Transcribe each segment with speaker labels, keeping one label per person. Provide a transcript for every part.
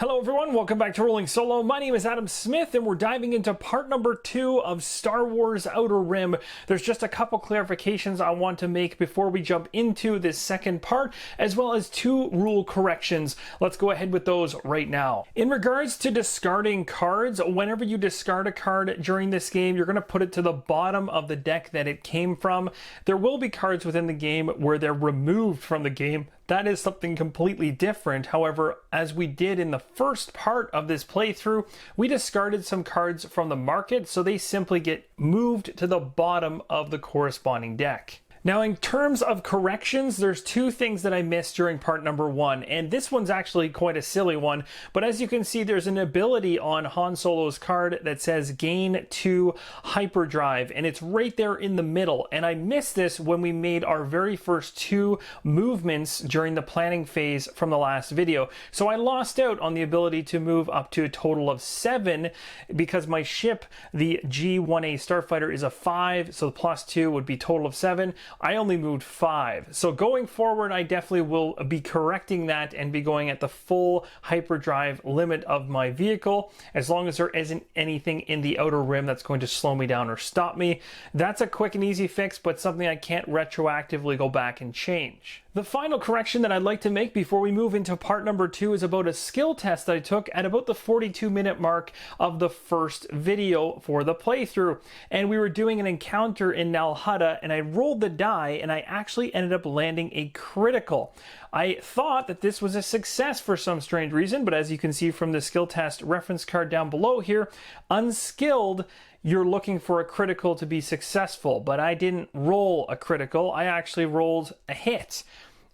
Speaker 1: Hello everyone, welcome back to Rolling Solo. My name is Adam Smith and we're diving into part number 2 of Star Wars Outer Rim. There's just a couple clarifications I want to make before we jump into this second part, as well as 2 rule corrections. Let's go ahead with those right now. In regards to discarding cards, whenever you discard a card during this game, you're going to put it to the bottom of the deck that it came from. There will be cards within the game where they're removed from the game. That is something completely different. However, as we did in the first part of this playthrough, we discarded some cards from the market, so they simply get moved to the bottom of the corresponding deck. Now, in terms of corrections, there's 2 things that I missed during part number 1, and this one's actually quite a silly one, but as you can see, there's an ability on Han Solo's card that says gain 2 hyperdrive, and it's right there in the middle, and I missed this when we made our very first 2 movements during the planning phase from the last video. So I lost out on the ability to move up to a total of 7 because my ship, the G-1A Starfighter, is a 5, so the plus 2 would be total of 7. I only moved 5. So going forward, I definitely will be correcting that and be going at the full hyperdrive limit of my vehicle, as long as there isn't anything in the outer rim that's going to slow me down or stop me. That's a quick and easy fix, but something I can't retroactively go back and change. The final correction that I'd like to make before we move into part number 2 is about a skill test that I took at about the 42-minute mark of the first video for the playthrough. And we were doing an encounter in Nal Hutta, and I rolled the die, and I actually ended up landing a critical. I thought that this was a success for some strange reason, but as you can see from the skill test reference card down below here, unskilled, you're looking for a critical to be successful, but I didn't roll a critical. I actually rolled a hit.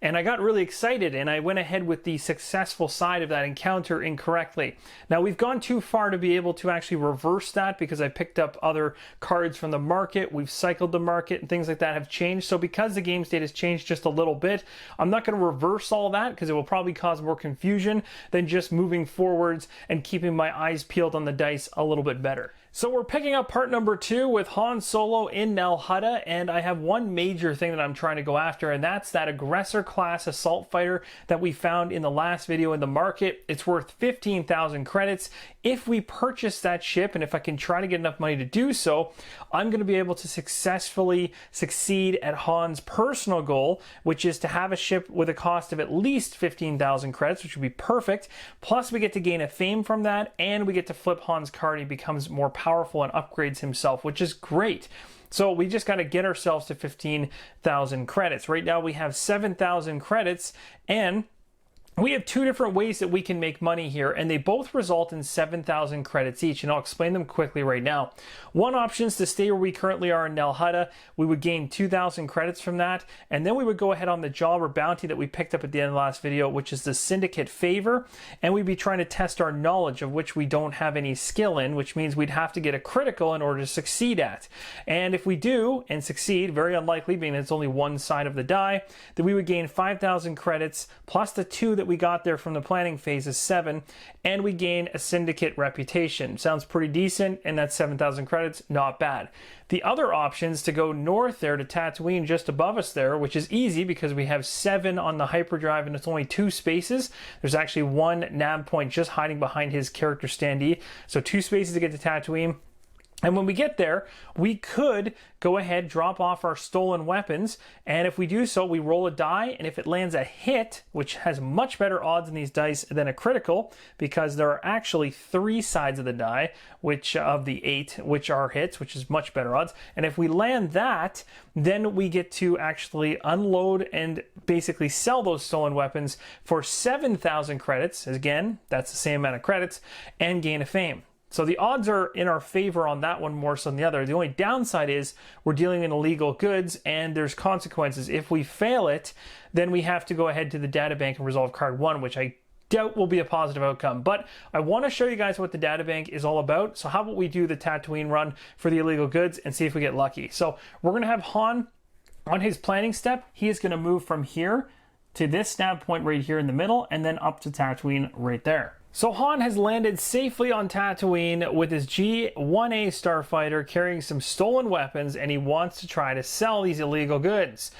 Speaker 1: And I got really excited and I went ahead with the successful side of that encounter incorrectly. Now, we've gone too far to be able to actually reverse that because I picked up other cards from the market. We've cycled the market and things like that have changed. So because the game state has changed just a little bit, I'm not going to reverse all that because it will probably cause more confusion than just moving forwards and keeping my eyes peeled on the dice a little bit better. So we're picking up part number 2 with Han Solo in Nal Hutta, and I have one major thing that I'm trying to go after, and that's that aggressor class assault fighter that we found in the last video in the market. It's worth 15,000 credits. If we purchase that ship, and if I can try to get enough money to do so, I'm going to be able to successfully succeed at Han's personal goal, which is to have a ship with a cost of at least 15,000 credits, which would be perfect. Plus, we get to gain a fame from that, and we get to flip Han's card. He becomes more powerful and upgrades himself, which is great. So we just got to get ourselves to 15,000 credits. Right now we have 7,000 credits, and we have 2 different ways that we can make money here, and they both result in 7,000 credits each, and I'll explain them quickly right now. One option is to stay where we currently are in Nal Hutta. We would gain 2,000 credits from that, and then we would go ahead on the job or bounty that we picked up at the end of the last video, which is the Syndicate Favor, and we'd be trying to test our knowledge, of which we don't have any skill in, which means we'd have to get a critical in order to succeed at. And if we do and succeed, very unlikely being that it's only one side of the die, then we would gain 5,000 credits plus the 2 that we got there from the planning phase is 7, and we gain a syndicate reputation. Sounds pretty decent, and that's 7,000 credits, not bad. The other options to go north there to Tatooine just above us there, which is easy because we have 7 on the hyperdrive and it's only 2 spaces. There's actually 1 nav point just hiding behind his character standee, so 2 spaces to get to Tatooine. And when we get there, we could go ahead, drop off our stolen weapons, and if we do so, we roll a die, and if it lands a hit, which has much better odds in these dice than a critical, because there are actually 3 sides of the die, which of the 8, which are hits, which is much better odds, and if we land that, then we get to actually unload and basically sell those stolen weapons for 7,000 credits, again, that's the same amount of credits, and gain a fame. So the odds are in our favor on that one more so than the other. The only downside is we're dealing in illegal goods and there's consequences. If we fail it, then we have to go ahead to the databank and resolve card 1, which I doubt will be a positive outcome. But I want to show you guys what the databank is all about. So how about we do the Tatooine run for the illegal goods and see if we get lucky. So we're going to have Han on his planning step. He is going to move from here to this snap point right here in the middle and then up to Tatooine right there. So Han has landed safely on Tatooine with his G-1A Starfighter carrying some stolen weapons, and he wants to try to sell these illegal goods.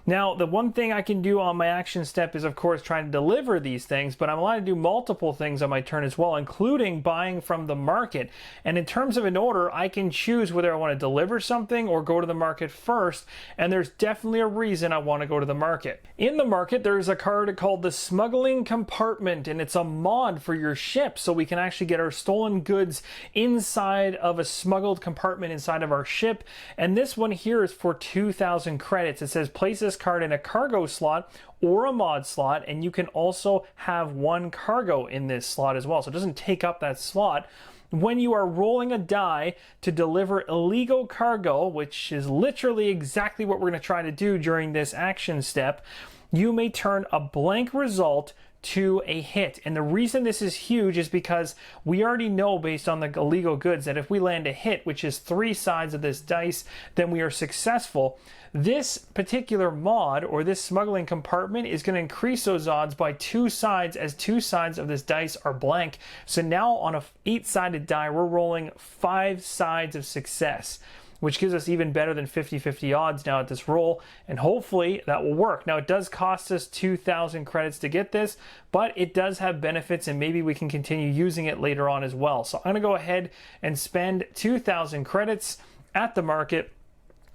Speaker 1: Now, the one thing I can do on my action step is, of course, trying to deliver these things, but I'm allowed to do multiple things on my turn as well, including buying from the market. And in terms of an order, I can choose whether I want to deliver something or go to the market first, and there's definitely a reason I want to go to the market. In the market, there's a card called the Smuggling Compartment, and it's a mod for your ship, so we can actually get our stolen goods inside of a smuggled compartment inside of our ship. And this one here is for 2,000 credits. It says place this card in a cargo slot or a mod slot, and you can also have one cargo in this slot as well, so it doesn't take up that slot. When you are rolling a die to deliver illegal cargo, which is literally exactly what we're going to try to do during this action step, you may turn a blank result to a hit. And the reason this is huge is because we already know, based on the illegal goods, that if we land a hit, which is 3 sides of this dice, then we are successful. This particular mod, or this smuggling compartment, is going to increase those odds by 2 sides, as 2 sides of this dice are blank. So now on a 8-sided die, we're rolling 5 sides of success, which gives us even better than 50-50 odds now at this roll, and hopefully that will work. Now, it does cost us 2,000 credits to get this, but it does have benefits, and maybe we can continue using it later on as well. So I'm going to go ahead and spend 2,000 credits at the market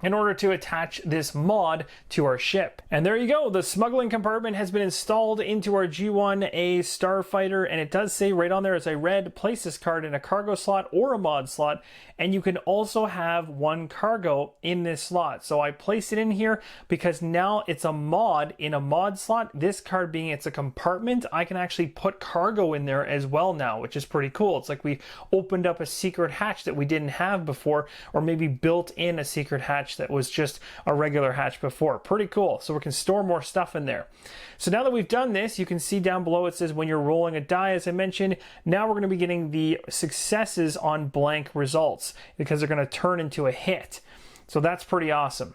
Speaker 1: in order to attach this mod to our ship. And there you go, the smuggling compartment has been installed into our G1A starfighter, and it does say right on there, as I read, place this card in a cargo slot or a mod slot, and you can also have one cargo in this slot. So I place it in here because now it's a mod in a mod slot. This card being it's a compartment, I can actually put cargo in there as well now, which is pretty cool. It's like we opened up a secret hatch that we didn't have before, or maybe built in a secret hatch that was just a regular hatch before. Pretty cool. So we can store more stuff in there. So now that we've done this, you can see down below it says when you're rolling a die, as I mentioned, now we're going to be getting the successes on blank results because they're going to turn into a hit. So that's pretty awesome.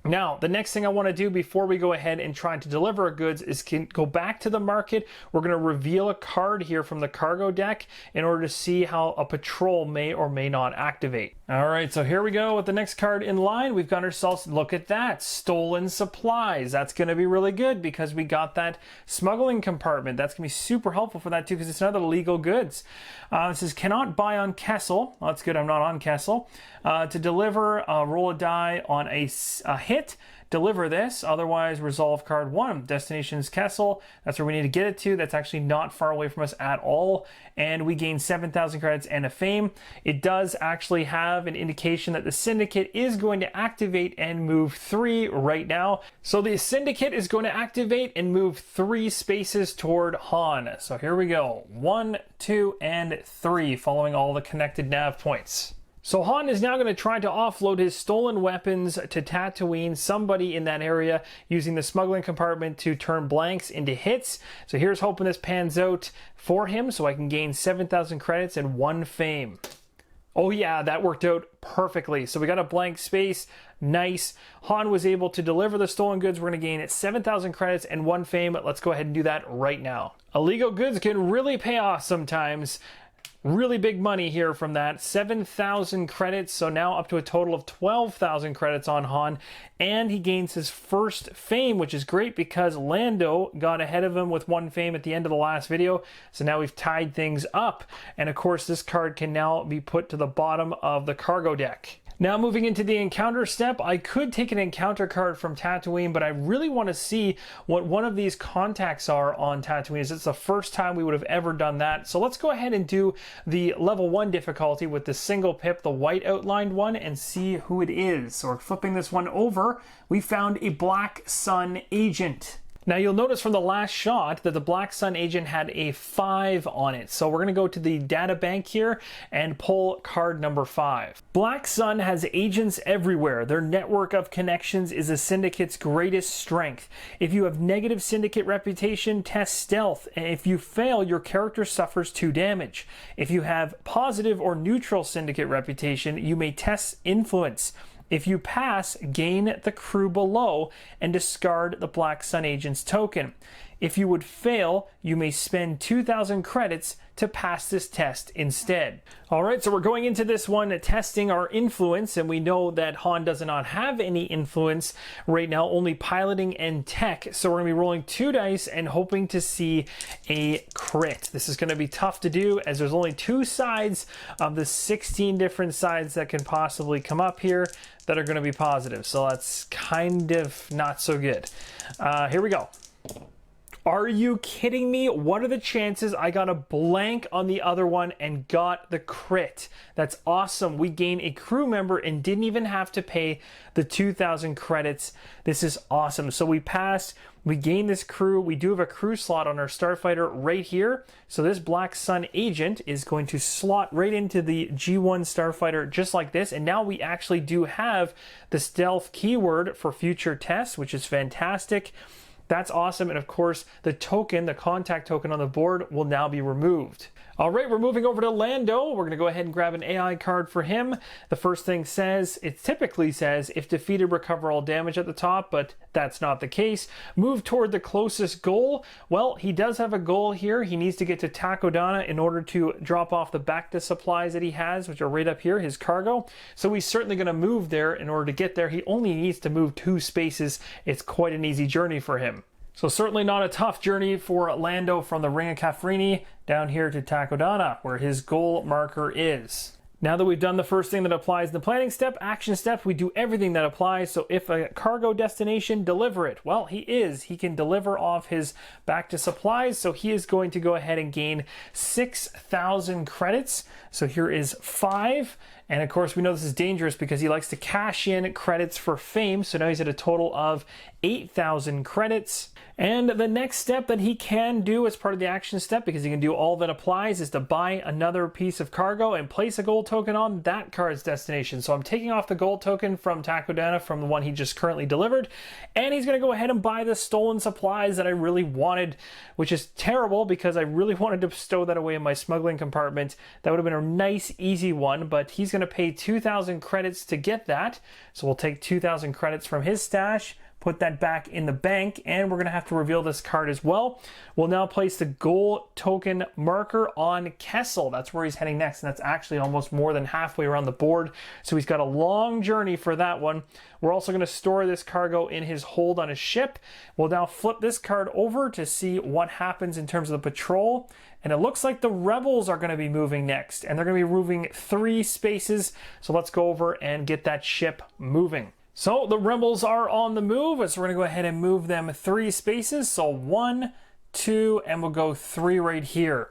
Speaker 1: Now, the next thing I want to do before we go ahead and try to deliver our goods is go back to the market. We're going to reveal a card here from the cargo deck in order to see how a patrol may or may not activate. All right, so here we go with the next card in line. We've got ourselves, look at that, stolen supplies. That's going to be really good because we got that smuggling compartment. That's going to be super helpful for that too, because it's another legal goods. It says cannot buy on Kessel. Well, that's good, I'm not on Kessel. To deliver, roll a die on a hit, deliver this, otherwise resolve card 1. Destination's Kessel, that's where we need to get it to. That's actually not far away from us at all, and we gain 7,000 credits and a fame. It does actually have an indication that the syndicate is going to activate and move 3 right now. So the syndicate is going to activate and move 3 spaces toward Han. So here we go, 1, 2, and 3, following all the connected nav points. So Han is now going to try to offload his stolen weapons to Tatooine, somebody in that area, using the smuggling compartment to turn blanks into hits. So here's hoping this pans out for him so I can gain 7,000 credits and 1 fame. Oh yeah, that worked out perfectly. So we got a blank space. Nice. Han was able to deliver the stolen goods. We're going to gain 7,000 credits and 1 fame. Let's go ahead and do that right now. Illegal goods can really pay off sometimes. Really big money here from that. 7,000 credits, so now up to a total of 12,000 credits on Han, and he gains his first fame, which is great because Lando got ahead of him with 1 fame at the end of the last video, so now we've tied things up. And of course, this card can now be put to the bottom of the cargo deck. Now moving into the encounter step, I could take an encounter card from Tatooine, but I really want to see what one of these contacts are on Tatooine. It's the first time we would have ever done that. So let's go ahead and do the level 1 difficulty with the single pip, the white outlined one, and see who it is. So we're flipping this one over. We found a Black Sun agent. Now you'll notice from the last shot that the Black Sun agent had a 5 on it. So we're going to go to the data bank here and pull card number 5. Black Sun has agents everywhere. Their network of connections is a syndicate's greatest strength. If you have negative syndicate reputation, test stealth. And if you fail, your character suffers 2 damage. If you have positive or neutral syndicate reputation, you may test influence. If you pass, gain the crew below and discard the Black Sun agent's token. If you would fail, you may spend 2,000 credits to pass this test instead. All right, so we're going into this one testing our influence, and we know that Han does not have any influence right now, only piloting and tech. So we're gonna be rolling 2 dice and hoping to see a crit. This is gonna be tough to do as there's only 2 sides of the 16 different sides that can possibly come up here that are gonna be positive. So that's kind of not so good. Here we go. Are you kidding me? What are the chances I got a blank on the other one and got the crit? That's awesome. We gain a crew member and didn't even have to pay the 2,000 credits. This is awesome. So we passed, we gain this crew. We do have a crew slot on our starfighter right here. So this Black Sun agent is going to slot right into the G1 starfighter just like this. And now we actually do have the stealth keyword for future tests, which is fantastic. That's awesome. And of course, the token, the contact token on the board will now be removed. All right, we're moving over to Lando. We're gonna go ahead and grab an AI card for him. The first thing says, it typically says, if defeated, recover all damage at the top, but that's not the case. Move toward the closest goal. Well, he does have a goal here. He needs to get to Takodana in order to drop off the Bacta supplies that he has, which are right up here, his cargo. So he's certainly gonna move there in order to get there. He only needs to move 2 spaces. It's quite an easy journey for him. So certainly not a tough journey for Lando from the Ring of Caffrini down here to Takodana, where his goal marker is. Now that we've done the first thing that applies in the planning step, action step, we do everything that applies. So if a cargo destination, deliver it. Well, he can deliver off his back to supplies. So he is going to go ahead and gain 6,000 credits. So here is 5. And of course, we know this is dangerous because he likes to cash in credits for fame. So now he's at a total of 8,000 credits. And the next step that he can do as part of the action step, because he can do all that applies, is to buy another piece of cargo and place a gold token on that card's destination. So I'm taking off the gold token from Takodana from the one he just currently delivered, and he's going to go ahead and buy the stolen supplies that I really wanted, which is terrible because I really wanted to stow that away in my smuggling compartment. That would have been a nice, easy one, but he's going to pay 2,000 credits to get that. So we'll take 2,000 credits from his stash, put that back in the bank, and we're going to have to reveal this card as well. We'll now place the goal token marker on Kessel. That's where he's heading next, and that's actually almost more than halfway around the board. So he's got a long journey for that one. We're also going to store this cargo in his hold on his ship. We'll now flip this card over to see what happens in terms of the patrol. And it looks like the rebels are going to be moving next, and they're going to be moving 3 spaces. So let's go over and get that ship moving. So the rebels are on the move, so we're going to go ahead and move them 3 spaces. So 1, 2, and we'll go 3 right here.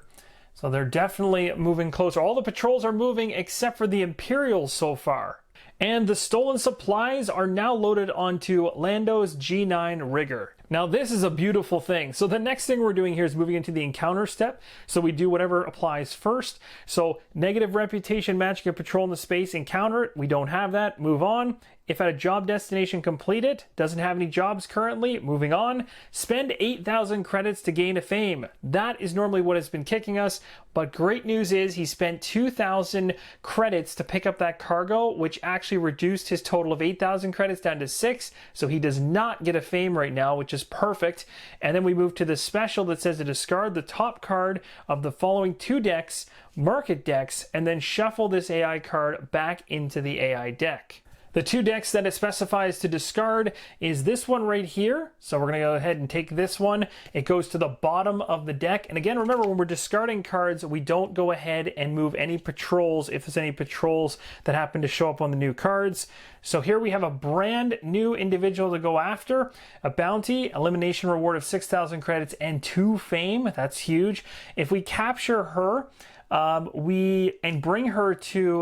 Speaker 1: So they're definitely moving closer. All the patrols are moving except for the Imperials so far. And the stolen supplies are now loaded onto Lando's G9 rigger. Now this is a beautiful thing. So the next thing we're doing here is moving into the encounter step. So we do whatever applies first. So negative reputation matching a patrol in the space, encounter it. We don't have that, move on. If at a job destination, complete it. Doesn't have any jobs currently, moving on. Spend 8,000 credits to gain a fame. That is normally what has been kicking us, but great news is he spent 2,000 credits to pick up that cargo, which actually reduced his total of 8,000 credits down to 6, so he does not get a fame right now, which is perfect. And then we move to the special that says to discard the top card of the following 2 decks, market decks, and then shuffle this AI card back into the AI deck. The 2 decks that it specifies to discard is this one right here. So we're going to go ahead and take this one. It goes to the bottom of the deck. And again, remember, when we're discarding cards, we don't go ahead and move any patrols if there's any patrols that happen to show up on the new cards. So here we have a brand new individual to go after, a bounty, elimination reward of 6,000 credits, and 2 fame. That's huge. If we capture her, and bring her to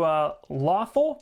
Speaker 1: Lothal,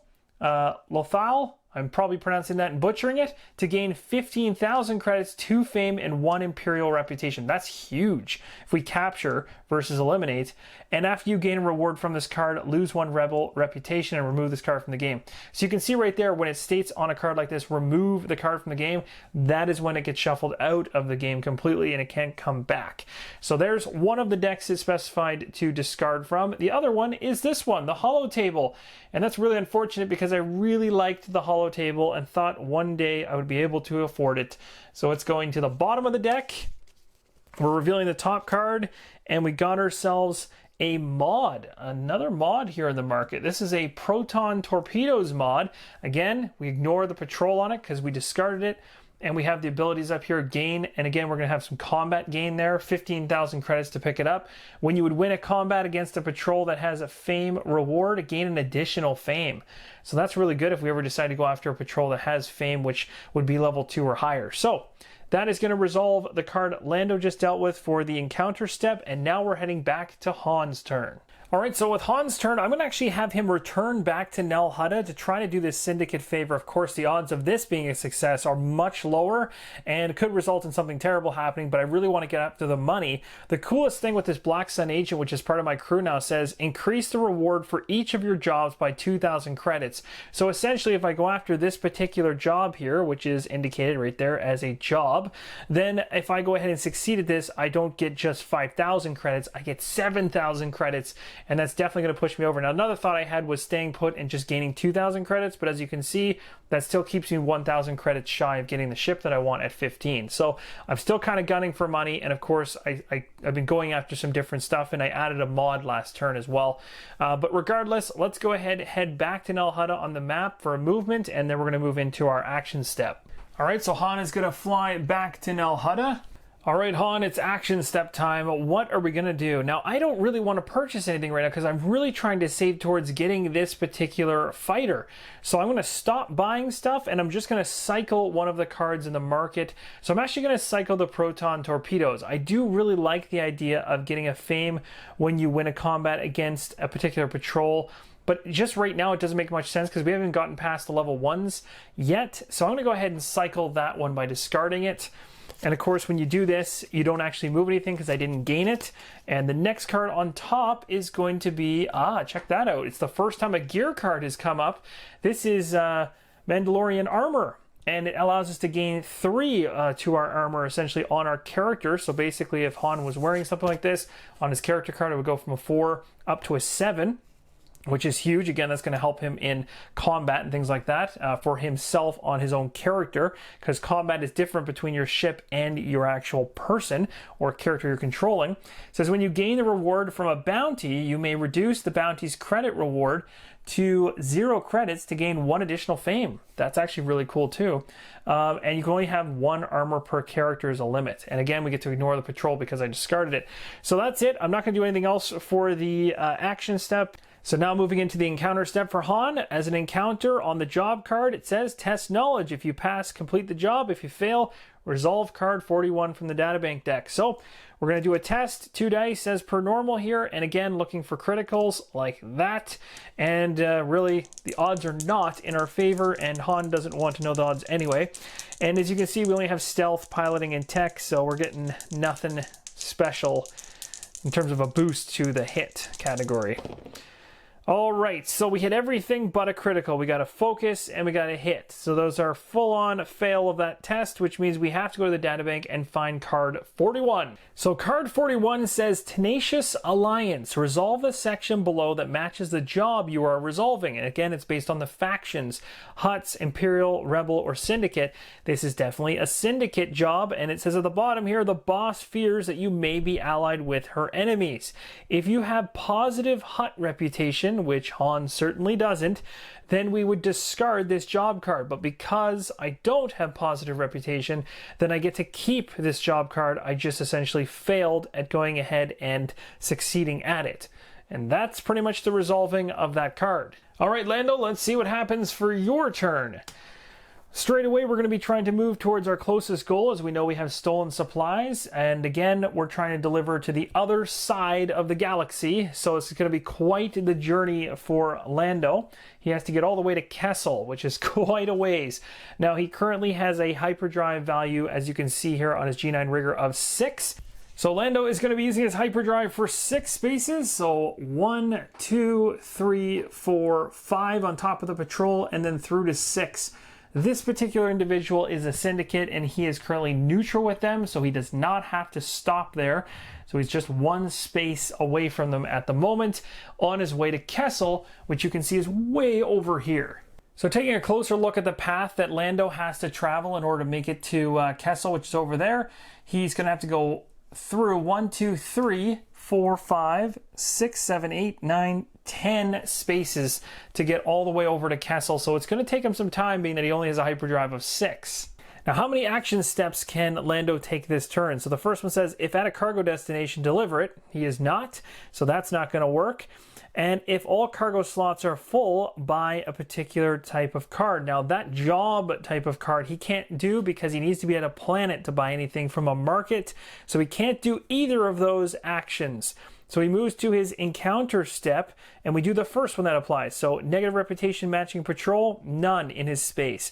Speaker 1: I'm probably pronouncing that and butchering it, to gain 15,000 credits, 2 fame, and 1 imperial reputation. That's huge if we capture versus eliminate. And after you gain a reward from this card, lose 1 rebel reputation and remove this card from the game. So you can see right there when it states on a card like this, remove the card from the game, that is when it gets shuffled out of the game completely and it can't come back. So there's one of the decks it's specified to discard from. The other one is this one, the Hollow Table. And that's really unfortunate because I really liked the Hollow Table and thought one day I would be able to afford it. So it's going to the bottom of the deck. We're revealing the top card, and we got ourselves a mod, another mod here in the market. This is a Proton Torpedoes mod. Again, we ignore the patrol on it because we discarded it, and we have the abilities up here, gain, and again, we're gonna have some combat gain there, 15,000 credits to pick it up. When you would win a combat against a patrol that has a fame reward, gain an additional fame. So that's really good if we ever decide to go after a patrol that has fame, which would be level 2 or higher. So that is going to resolve the card Lando just dealt with for the encounter step, and now we're heading back to Han's turn. All right, so with Han's turn, I'm going to actually have him return back to Nal Hutta to try to do this Syndicate favor. Of course, the odds of this being a success are much lower and could result in something terrible happening, but I really want to get after the money. The coolest thing with this Black Sun agent, which is part of my crew now, says increase the reward for each of your jobs by 2,000 credits. So essentially, if I go after this particular job here, which is indicated right there as a job, then if I go ahead and succeed at this, I don't get just 5,000 credits, I get 7,000 credits. And that's definitely going to push me over. Now, another thought I had was staying put and just gaining 2,000 credits, but as you can see, that still keeps me 1,000 credits shy of getting the ship that I want at 15. So I'm still kind of gunning for money, and of course, I've been going after some different stuff, and I added a mod last turn as well. But regardless, let's go ahead, head back to Nal Hutta on the map for a movement, and then we're going to move into our action step. All right, so Han is going to fly back to Nal Hutta. All right, Han, it's action step time. What are we going to do? Now, I don't really want to purchase anything right now because I'm really trying to save towards getting this particular fighter. So I'm going to stop buying stuff, and I'm just going to cycle one of the cards in the market. So I'm actually going to cycle the Proton Torpedoes. I do really like the idea of getting a fame when you win a combat against a particular patrol. But just right now, it doesn't make much sense because we haven't gotten past the level 1s yet. So I'm going to go ahead and cycle that one by discarding it. And of course, when you do this, you don't actually move anything because I didn't gain it. And the next card on top is going to be, check that out. It's the first time a gear card has come up. This is Mandalorian armor. And it allows us to gain 3 to our armor, essentially, on our character. So basically, if Han was wearing something like this, on his character card, it would go from a 4 up to a 7. Which is huge. Again, that's going to help him in combat and things like that for himself on his own character, because combat is different between your ship and your actual person or character you're controlling. It says when you gain the reward from a bounty, you may reduce the bounty's credit reward to 0 credits to gain 1 additional fame. That's actually really cool too. And you can only have 1 armor per character as a limit. And again, we get to ignore the patrol because I discarded it. So that's it. I'm not going to do anything else for the action step. So now moving into the encounter step for Han. As an encounter on the job card, it says test knowledge. If you pass, complete the job. If you fail, resolve card 41 from the databank deck. So we're going to do a test, 2 dice as per normal here. And again, looking for criticals like that. And really, the odds are not in our favor, and Han doesn't want to know the odds anyway. And as you can see, we only have stealth, piloting, and tech. So we're getting nothing special in terms of a boost to the hit category. All right, so we hit everything but a critical. We got a focus and we got a hit. So those are full-on fail of that test, which means we have to go to the databank and find card 41. So card 41 says Tenacious Alliance. Resolve the section below that matches the job you are resolving. And again, it's based on the factions, Hutts, Imperial, Rebel, or Syndicate. This is definitely a Syndicate job, and it says at the bottom here, the boss fears that you may be allied with her enemies. If you have positive Hutt reputation, which Han certainly doesn't, then we would discard this job card. But because I don't have positive reputation, then I get to keep this job card. I just essentially failed at going ahead and succeeding at it. And that's pretty much the resolving of that card. All right, Lando, let's see what happens for your turn. Straight away, we're going to be trying to move towards our closest goal, as we know we have stolen supplies. And again, we're trying to deliver to the other side of the galaxy. So it's going to be quite the journey for Lando. He has to get all the way to Kessel, which is quite a ways. Now, he currently has a hyperdrive value, as you can see here on his G9 rigger, of 6. So Lando is going to be using his hyperdrive for 6 spaces. So 1, 2, 3, 4, 5 on top of the patrol, and then through to 6. This particular individual is a Syndicate, and he is currently neutral with them, so he does not have to stop there. So he's just 1 space away from them at the moment, on his way to Kessel, which you can see is way over here. So taking a closer look at the path that Lando has to travel in order to make it to Kessel, which is over there, he's going to have to go through 1, 2, 3, 4, 5, 6, 7, 8, 9, 10 spaces to get all the way over to Kessel. So it's going to take him some time, being that he only has a hyperdrive of 6. Now, how many action steps can Lando take this turn? So the first one says, if at a cargo destination, deliver it. He is not, so that's not going to work. And if all cargo slots are full, buy a particular type of card. Now, that job type of card he can't do because he needs to be at a planet to buy anything from a market. So he can't do either of those actions. So he moves to his encounter step, and we do the first one that applies. So negative reputation matching patrol, none in his space.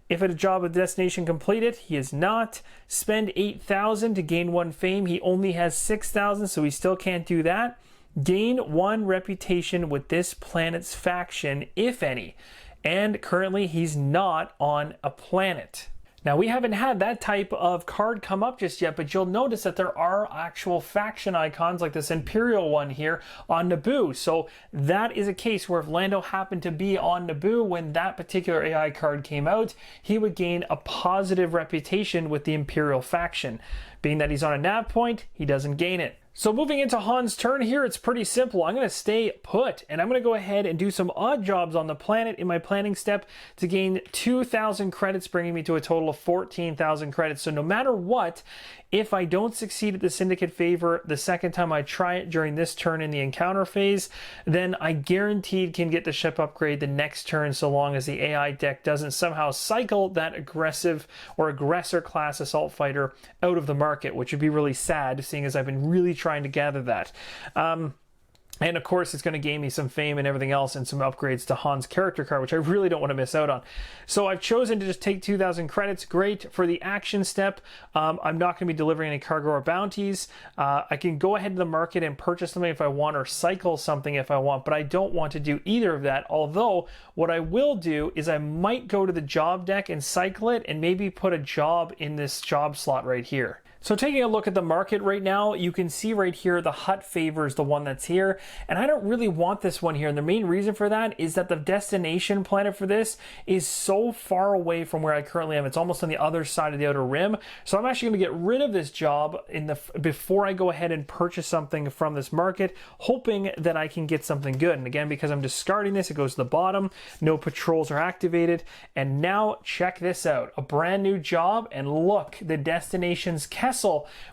Speaker 1: If at a job of destination completed, he is not. Spend 8,000 to gain 1 fame. He only has 6,000, so he still can't do that. Gain 1 reputation with this planet's faction, if any. And currently, he's not on a planet. Now, we haven't had that type of card come up just yet, but you'll notice that there are actual faction icons like this Imperial one here on Naboo. So that is a case where if Lando happened to be on Naboo when that particular AI card came out, he would gain a positive reputation with the Imperial faction. Being that he's on a nav point, he doesn't gain it. So moving into Han's turn here, it's pretty simple. I'm going to stay put, and I'm going to go ahead and do some odd jobs on the planet in my planning step to gain 2,000 credits, bringing me to a total of 14,000 credits. So no matter what, if I don't succeed at the Syndicate favor the second time I try it during this turn in the encounter phase, then I guaranteed can get the ship upgrade the next turn, so long as the AI deck doesn't somehow cycle that aggressive or aggressor class assault fighter out of the market, which would be really sad, seeing as I've been really trying to gather that. And of course, it's going to gain me some fame and everything else and some upgrades to Han's character card, which I really don't want to miss out on. So I've chosen to just take 2,000 credits. Great. For the action step, I'm not going to be delivering any cargo or bounties. I can go ahead to the market and purchase something if I want, or cycle something if I want, but I don't want to do either of that. Although, what I will do is I might go to the job deck and cycle it and maybe put a job in this job slot right here. So taking a look at the market right now, you can see right here the Hut favors the one that's here, and I don't really want this one here. And the main reason for that is that the destination planet for this is so far away from where I currently am. It's almost on the other side of the Outer Rim. So I'm actually going to get rid of this job before I go ahead and purchase something from this market, hoping that I can get something good. And again, because I'm discarding this, it goes to the bottom. No patrols are activated. And now check this out, a brand new job, and look, the destination's Kessel,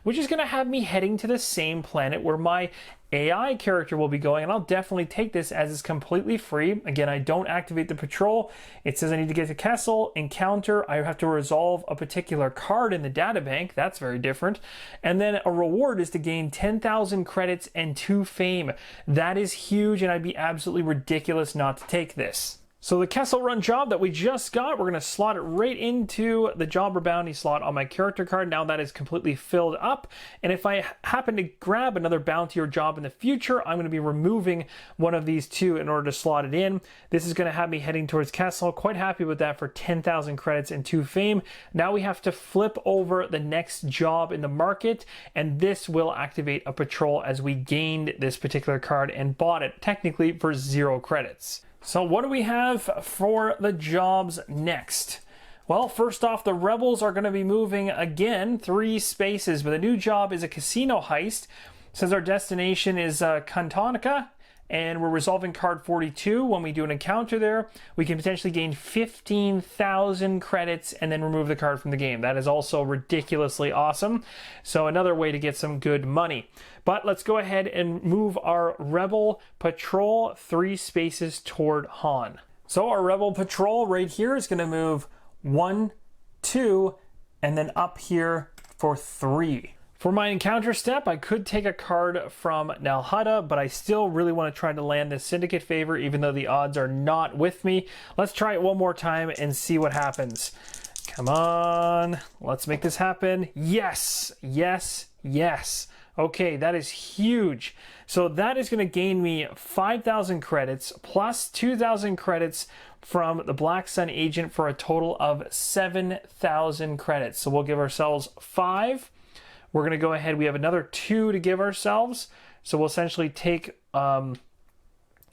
Speaker 1: which is going to have me heading to the same planet where my AI character will be going, and I'll definitely take this as it's completely free. Again, I don't activate the patrol. It says I need to get to Kessel, encounter, I have to resolve a particular card in the databank. That's very different. And then a reward is to gain 10,000 credits and 2 fame. That is huge, and I'd be absolutely ridiculous not to take this. So the Kessel Run job that we just got, we're going to slot it right into the job or bounty slot on my character card. Now that is completely filled up. And if I happen to grab another bounty or job in the future, I'm going to be removing one of these two in order to slot it in. This is going to have me heading towards Kessel. Quite happy with that for 10,000 credits and 2 fame. Now we have to flip over the next job in the market, and this will activate a patrol as we gained this particular card and bought it technically for 0 credits. So what do we have for the jobs next? Well, first off, the Rebels are going to be moving again 3 spaces, but the new job is a casino heist. Since our destination is Kantonica, and we're resolving card 42, when we do an encounter there, we can potentially gain 15,000 credits and then remove the card from the game. That is also ridiculously awesome. So another way to get some good money. But let's go ahead and move our Rebel Patrol 3 spaces toward Han. So our Rebel Patrol right here is going to move 1, 2, and then up here for 3. For my encounter step, I could take a card from Nalhutta, but I still really want to try to land this Syndicate favor, even though the odds are not with me. Let's try it one more time and see what happens. Come on, let's make this happen. Yes, yes, yes. Okay, that is huge. So that is going to gain me 5,000 credits plus 2,000 credits from the Black Sun agent for a total of 7,000 credits. So we'll give ourselves 5. We're going to go ahead, we have another 2 to give ourselves. So we'll essentially take all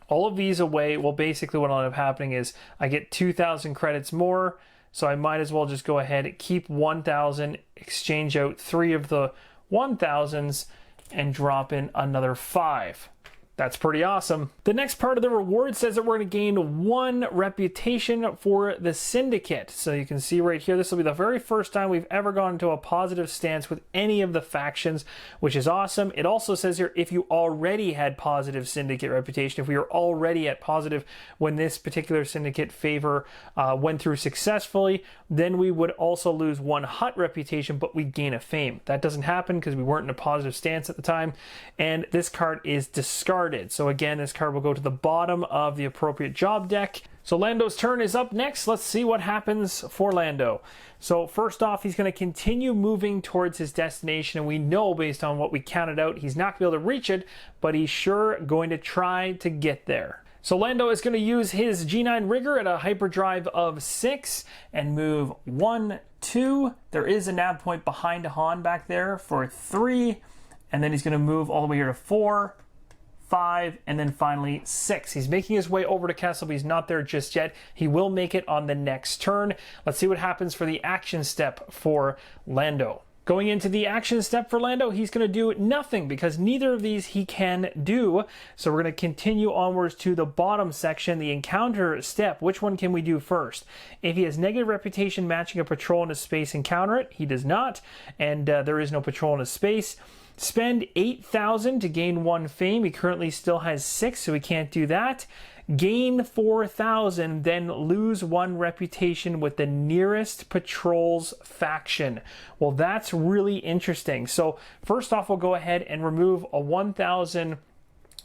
Speaker 1: of these away. Well, basically what will end up happening is I get 2,000 credits more. So I might as well just go ahead and keep 1,000, exchange out 3 of the 1000s and drop in another 5. That's pretty awesome. The next part of the reward says that we're going to gain 1 reputation for the syndicate. So you can see right here, this will be the very first time we've ever gone into a positive stance with any of the factions, which is awesome. It also says here, if you already had positive syndicate reputation, if we were already at positive when this particular syndicate favor went through successfully, then we would also lose 1 hut reputation, but we gain a fame. That doesn't happen because we weren't in a positive stance at the time, and this card is discarded. So again, this card will go to the bottom of the appropriate job deck. So Lando's turn is up next. Let's see what happens for Lando. So first off, he's going to continue moving towards his destination, and we know based on what we counted out, he's not going to be able to reach it, but he's sure going to try to get there. So Lando is going to use his G9 rigger at a hyperdrive of 6 and move 1, 2. There is a nav point behind Han back there for 3, and then he's going to move all the way here to 4, 5, and then finally 6. He's making his way over to Kessel, but he's not there just yet. He will make it on the next turn. Let's see what happens for the action step for Lando. Going into the action step for Lando, he's going to do nothing because neither of these he can do. So we're going to continue onwards to the bottom section, the encounter step. Which one can we do first? If he has negative reputation matching a patrol in his space, encounter it. He does not, and there is no patrol in his space. Spend 8,000 to gain 1 fame. He currently still has 6, so we can't do that. Gain 4,000, then lose 1 reputation with the nearest patrol's faction. Well, that's really interesting. So first off, we'll go ahead and remove a 1,000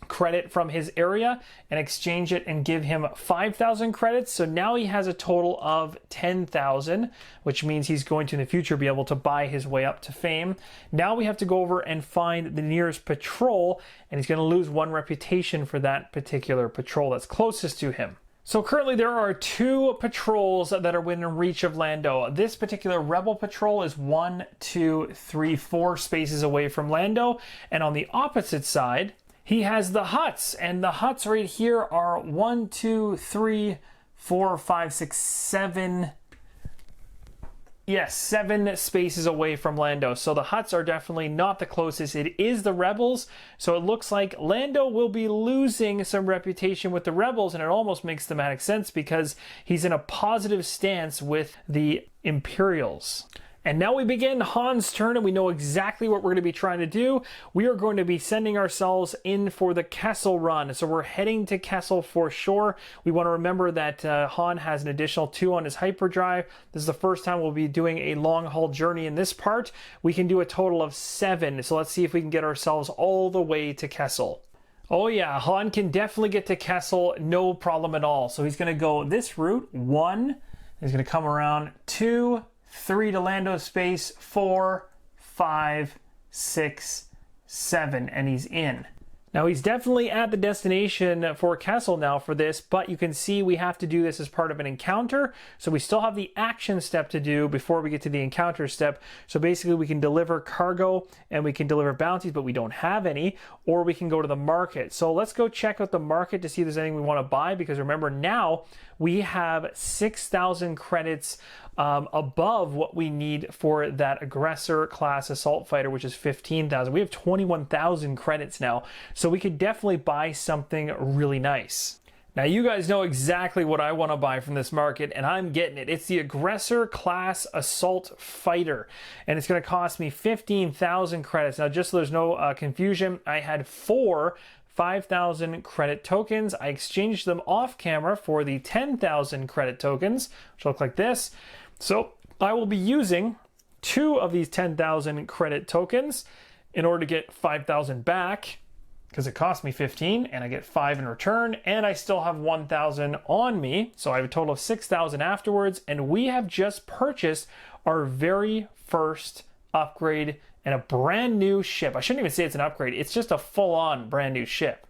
Speaker 1: credit from his area and exchange it and give him 5,000 credits. So now he has a total of 10,000, which means he's going to in the future be able to buy his way up to fame. Now we have to go over and find the nearest patrol, and he's going to lose 1 reputation for that particular patrol that's closest to him. So currently there are 2 patrols that are within reach of Lando. This particular rebel patrol is 1, 2, 3, 4 spaces away from Lando, and on the opposite side he has the huts, and the huts right here are 1, 2, 3, 4, 5, 6, 7. Yes, 7 spaces away from Lando. So the huts are definitely not the closest. It is the rebels. So it looks like Lando will be losing some reputation with the rebels, and it almost makes thematic sense because he's in a positive stance with the Imperials. And now we begin Han's turn, and we know exactly what we're going to be trying to do. We are going to be sending ourselves in for the Kessel run. So we're heading to Kessel for sure. We want to remember that Han has an additional 2 on his hyperdrive. This is the first time we'll be doing a long haul journey in this part. We can do a total of 7. So let's see if we can get ourselves all the way to Kessel. Oh yeah, Han can definitely get to Kessel, no problem at all. So he's going to go this route, 1. He's going to come around 2, 3 to Lando's space, 4, 5, 6, 7, and he's in. Now he's definitely at the destination for Kessel now for this, but you can see we have to do this as part of an encounter. So we still have the action step to do before we get to the encounter step. So basically we can deliver cargo and we can deliver bounties, but we don't have any, or we can go to the market. So let's go check out the market to see if there's anything we want to buy, because remember now we have 6,000 credits above what we need for that aggressor class assault fighter, which is 15,000. We have 21,000 credits now, so we could definitely buy something really nice. Now you guys know exactly what I want to buy from this market, and I'm getting it. It's the aggressor class assault fighter, and it's going to cost me 15,000 credits. Now just so there's no confusion, I had 4 5,000 credit tokens. I exchanged them off camera for the 10,000 credit tokens, which look like this. So I will be using 2 of these 10,000 credit tokens in order to get 5,000 back, because it cost me 15 and I get 5 in return, and I still have 1,000 on me. So I have a total of 6,000 afterwards, and we have just purchased our very first upgrade and a brand new ship. I shouldn't even say it's an upgrade. It's just a full-on brand new ship.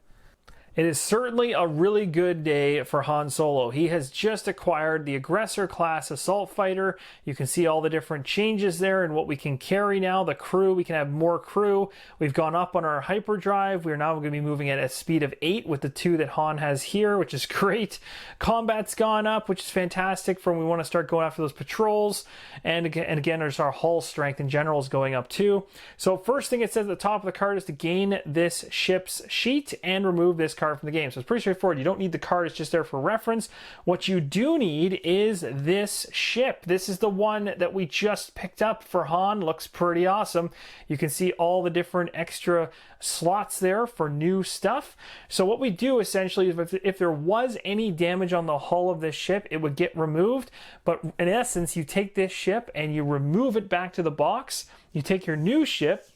Speaker 1: It is certainly a really good day for Han Solo. He has just acquired the Aggressor class assault fighter. You can see all the different changes there and what we can carry now. The crew, we can have more crew. We've gone up on our hyperdrive. We're now going to be moving at a speed of 8 with the 2 that Han has here, which is great. Combat's gone up, which is fantastic for when we want to start going after those patrols. And again, there's our hull strength in general is going up too. So first thing it says at the top of the card is to gain this ship's sheet and remove this card from the game. So it's pretty straightforward. You don't need the card, it's just there for reference. What you do need is this ship. This is the one that we just picked up for Han. Looks pretty awesome. You can see all the different extra slots there for new stuff. So what we do essentially is if there was any damage on the hull of this ship, it would get removed. But in essence, you take this ship and you remove it back to the box. You take your new ship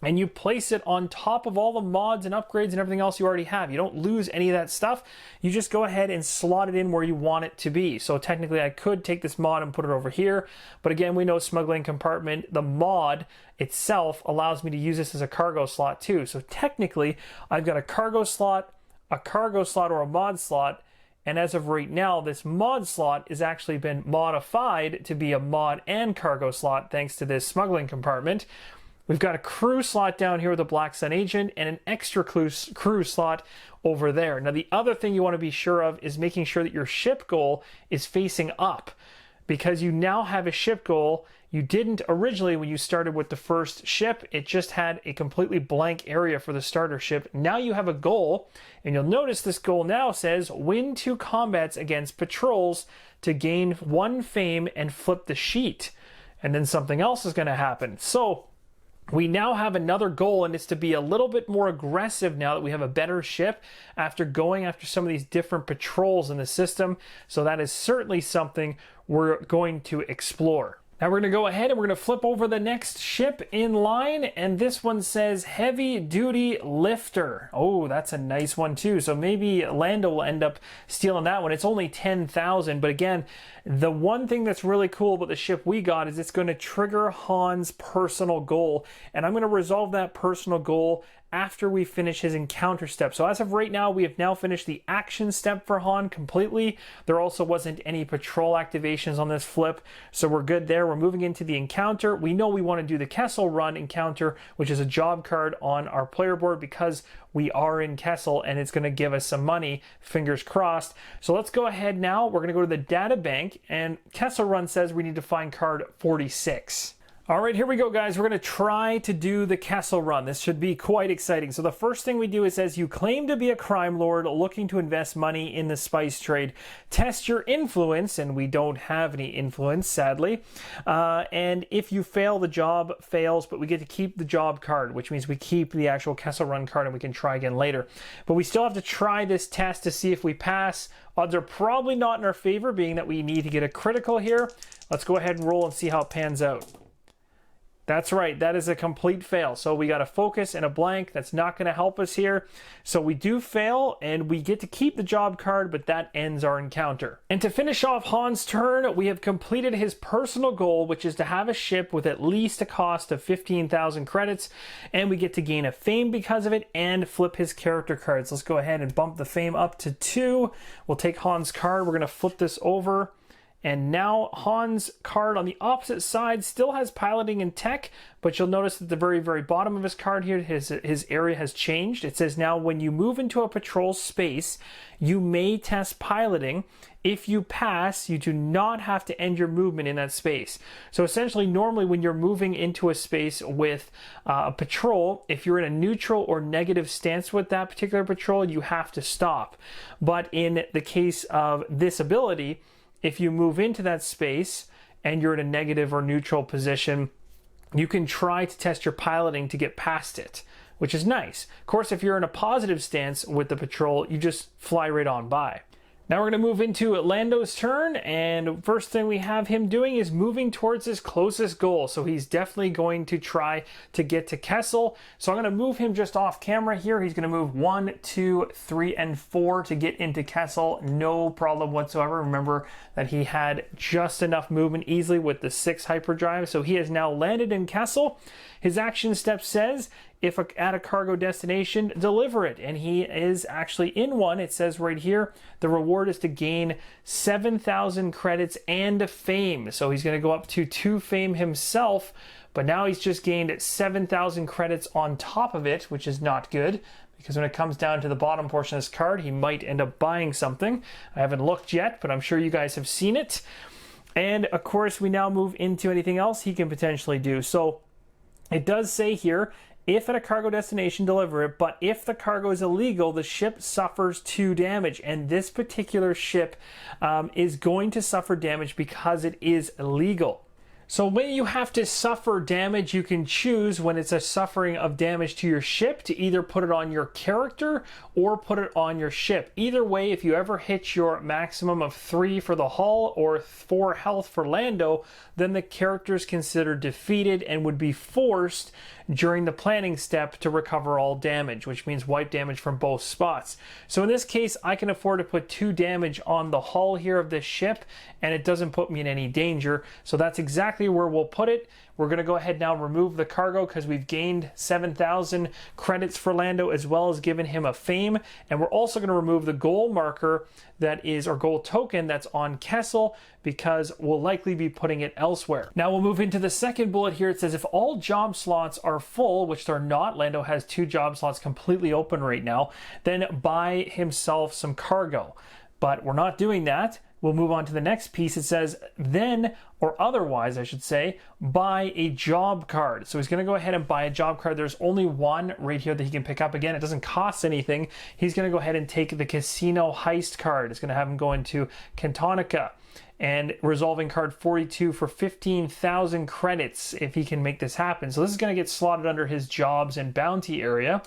Speaker 1: and you place it on top of all the mods and upgrades and everything else you already have. You don't lose any of that stuff. You just go ahead and slot it in where you want it to be. So technically I could take this mod and put it over here. But again, we know smuggling compartment, the mod itself allows me to use this as a cargo slot too. So technically I've got a cargo slot or a mod slot. And as of right now, this mod slot has actually been modified to be a mod and cargo slot thanks to this smuggling compartment. We've got a crew slot down here with a Black Sun agent and an extra crew slot over there. Now, the other thing you want to be sure of is making sure that your ship goal is facing up, because you now have a ship goal. You didn't originally when you started with the first ship. It just had a completely blank area for the starter ship. Now you have a goal, and you'll notice this goal now says win 2 combats against patrols to gain 1 fame and flip the sheet. And then something else is going to happen. So we now have another goal, and it's to be a little bit more aggressive now that we have a better ship after going after some of these different patrols in the system. So that is certainly something we're going to explore. Now we're going to go ahead and we're going to flip over the next ship in line, and this one says Heavy Duty Lifter. Oh, that's a nice one too. So maybe Lando will end up stealing that one. It's only 10,000, but again, the one thing that's really cool about the ship we got is it's going to trigger Han's personal goal, and I'm going to resolve that personal goal after we finish his encounter step. So as of right now, we have now finished the action step for Han completely. There also wasn't any patrol activations on this flip, so we're good there. We're moving into the encounter. We know we want to do the Kessel Run encounter, which is a job card on our player board because we are in Kessel and it's going to give us some money, fingers crossed. So let's go ahead now. We're going to go to the data bank, and Kessel Run says we need to find card 46. All right, here we go, guys. We're going to try to do the Kessel Run. This should be quite exciting. So the first thing we do is says you claim to be a crime lord looking to invest money in the spice trade. Test your influence, and we don't have any influence, sadly. And if you fail, the job fails, but we get to keep the job card, which means we keep the actual Kessel Run card and we can try again later. But we still have to try this test to see if we pass. Odds are probably not in our favor, being that we need to get a critical here. Let's go ahead and roll and see how it pans out. That's right, that is a complete fail. So we got a focus and a blank. That's not going to help us here. So we do fail, and we get to keep the job card, but that ends our encounter. And to finish off Han's turn, we have completed his personal goal, which is to have a ship with at least a cost of 15,000 credits, and we get to gain a fame because of it and flip his character cards. Let's go ahead and bump the fame up to 2. We'll take Han's card. We're going to flip this over. And now Han's card on the opposite side still has piloting and tech, but you'll notice at the very, very bottom of his card here, his area has changed. It says now when you move into a patrol space, you may test piloting. If you pass, you do not have to end your movement in that space. So essentially, normally when you're moving into a space with a patrol, if you're in a neutral or negative stance with that particular patrol, you have to stop. But in the case of this ability, if you move into that space and you're in a negative or neutral position, you can try to test your piloting to get past it, which is nice. Of course, if you're in a positive stance with the patrol, you just fly right on by. Now we're going to move into Lando's turn, and first thing we have him doing is moving towards his closest goal. So he's definitely going to try to get to Kessel. So I'm going to move him just off camera here. He's going to move 1, 2, 3, and 4 to get into Kessel. No problem whatsoever. Remember that he had just enough movement easily with the 6 hyperdrive. So he has now landed in Kessel. His action step says, if at a cargo destination, deliver it. And he is actually in one. It says right here, the reward is to gain 7,000 credits and fame. So he's going to go up to 2 fame himself, but now he's just gained 7,000 credits on top of it, which is not good, because when it comes down to the bottom portion of this card, he might end up buying something. I haven't looked yet, but I'm sure you guys have seen it. And of course, we now move into anything else he can potentially do. So it does say here, if at a cargo destination, deliver it, but if the cargo is illegal, the ship suffers 2 damage. And this particular ship is going to suffer damage because it is illegal. So when you have to suffer damage, you can choose when it's a suffering of damage to your ship to either put it on your character or put it on your ship. Either way, if you ever hit your maximum of 3 for the hull or 4 health for Lando, then the character is considered defeated and would be forced during the planning step to recover all damage, which means wipe damage from both spots. So in this case, I can afford to put 2 damage on the hull here of this ship, and it doesn't put me in any danger. So that's exactly where we'll put it. We're going to go ahead now, remove the cargo, because we've gained 7,000 credits for Lando, as well as given him a fame. And we're also going to remove the goal marker that is, or goal token that's on Kessel, because we'll likely be putting it elsewhere. Now we'll move into the second bullet here. It says if all job slots are full, which they're not, Lando has 2 job slots completely open right now, then buy himself some cargo. But we're not doing that. We'll move on to the next piece. It says then, or otherwise I should say, buy a job card. So he's going to go ahead and buy a job card. There's only one right here that he can pick up. Again, it doesn't cost anything. He's going to go ahead and take the casino heist card. It's going to have him go into Cantonica and resolving card 42 for 15,000 credits if he can make this happen. So this is going to get slotted under his jobs and bounty area,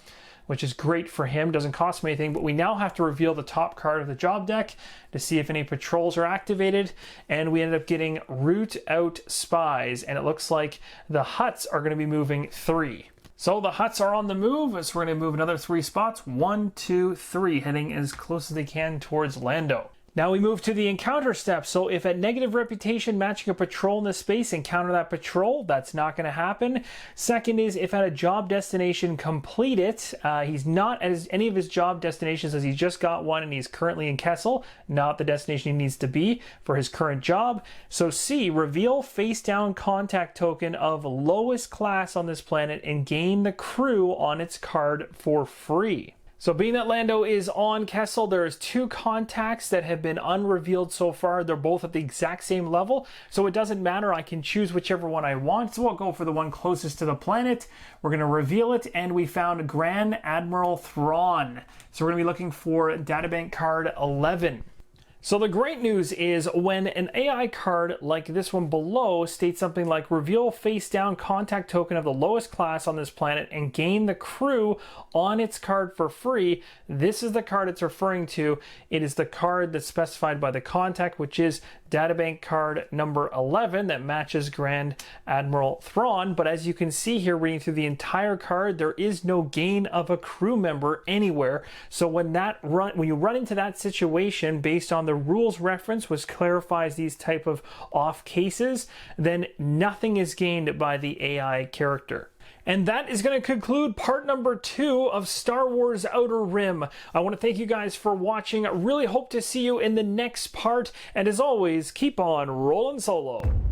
Speaker 1: which is great for him. Doesn't cost him anything, but we now have to reveal the top card of the job deck to see if any patrols are activated, and we ended up getting root out spies, and it looks like the huts are going to be moving 3. So the huts are on the move, so we're going to move another 3 spots, 1, 2, 3, heading as close as they can towards Lando. Now we move to the encounter step. So if at negative reputation matching a patrol in this space, encounter that patrol, that's not going to happen. Second is if at a job destination, complete it. He's not at any of his job destinations as he just got one and he's currently in Kessel, not the destination he needs to be for his current job. So C, reveal face down contact token of lowest class on this planet and gain the crew on its card for free. So being that Lando is on Kessel, there's 2 contacts that have been unrevealed so far. They're both at the exact same level, so it doesn't matter. I can choose whichever one I want. So we'll go for the one closest to the planet. We're going to reveal it, and we found Grand Admiral Thrawn. So we're going to be looking for databank card 11. So the great news is when an AI card like this one below states something like reveal face down contact token of the lowest class on this planet and gain the crew on its card for free, this is the card it's referring to. It is the card that's specified by the contact, which is databank card number 11 that matches Grand Admiral Thrawn. But as you can see here, reading through the entire card, there is no gain of a crew member anywhere. So when you run into that situation based on the rules reference, which clarifies these type of off cases, then nothing is gained by the AI character. And that is going to conclude part number 2 of Star Wars Outer Rim. I want to thank you guys for watching. I really hope to see you in the next part. And as always, keep on rolling solo.